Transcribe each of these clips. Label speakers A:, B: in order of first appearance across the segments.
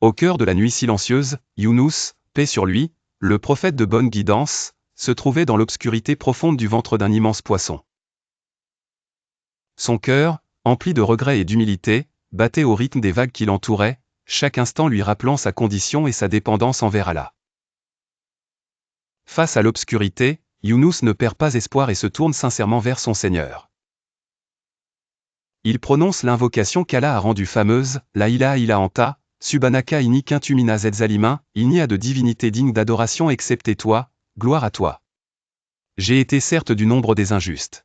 A: Au cœur de la nuit silencieuse, Younous, paix sur lui, le prophète de bonne guidance, se trouvait dans l'obscurité profonde du ventre d'un immense poisson. Son cœur, empli de regrets et d'humilité, battait au rythme des vagues qui l'entouraient, chaque instant lui rappelant sa condition et sa dépendance envers Allah. Face à l'obscurité, Younous ne perd pas espoir et se tourne sincèrement vers son Seigneur. Il prononce l'invocation qu'Allah a rendue fameuse, La ilaha illa anta, subhanaka inni kuntu minaz zalimin, il n'y a de divinité digne d'adoration excepté toi, gloire à toi. J'ai été certes du nombre des injustes.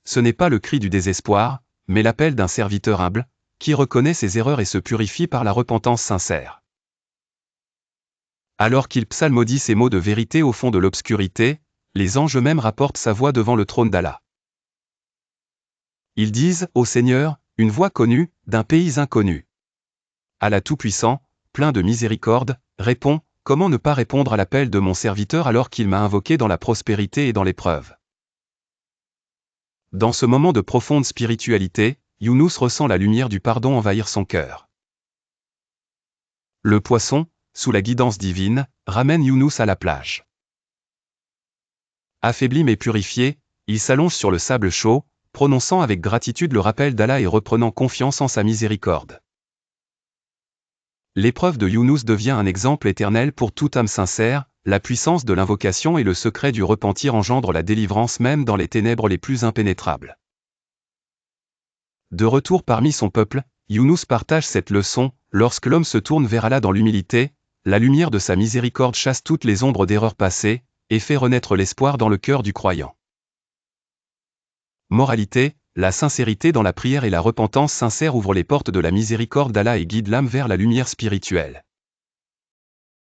A: Ce n'est pas le cri du désespoir, mais l'appel d'un serviteur humble, qui reconnaît ses erreurs et se purifie par la repentance sincère. Alors qu'il psalmodie ces mots de vérité au fond de l'obscurité, les anges eux-mêmes rapportent sa voix devant le trône d'Allah. Ils disent, ô Seigneur, une voix connue, d'un pays inconnu. Allah Tout-Puissant, plein de miséricorde, répond, comment ne pas répondre à l'appel de mon serviteur alors qu'il m'a invoqué dans la prospérité et dans l'épreuve. Dans ce moment de profonde spiritualité, Younous ressent la lumière du pardon envahir son cœur. Le poisson, sous la guidance divine, ramène Younous à la plage. Affaibli mais purifié, il s'allonge sur le sable chaud, prononçant avec gratitude le rappel d'Allah et reprenant confiance en sa miséricorde. L'épreuve de Younous devient un exemple éternel pour toute âme sincère, la puissance de l'invocation et le secret du repentir engendrent la délivrance même dans les ténèbres les plus impénétrables. De retour parmi son peuple, Younous partage cette leçon, lorsque l'homme se tourne vers Allah dans l'humilité, la lumière de sa miséricorde chasse toutes les ombres d'erreurs passées, et fait renaître l'espoir dans le cœur du croyant. Moralité, la sincérité dans la prière et la repentance sincère ouvrent les portes de la miséricorde d'Allah et guident l'âme vers la lumière spirituelle.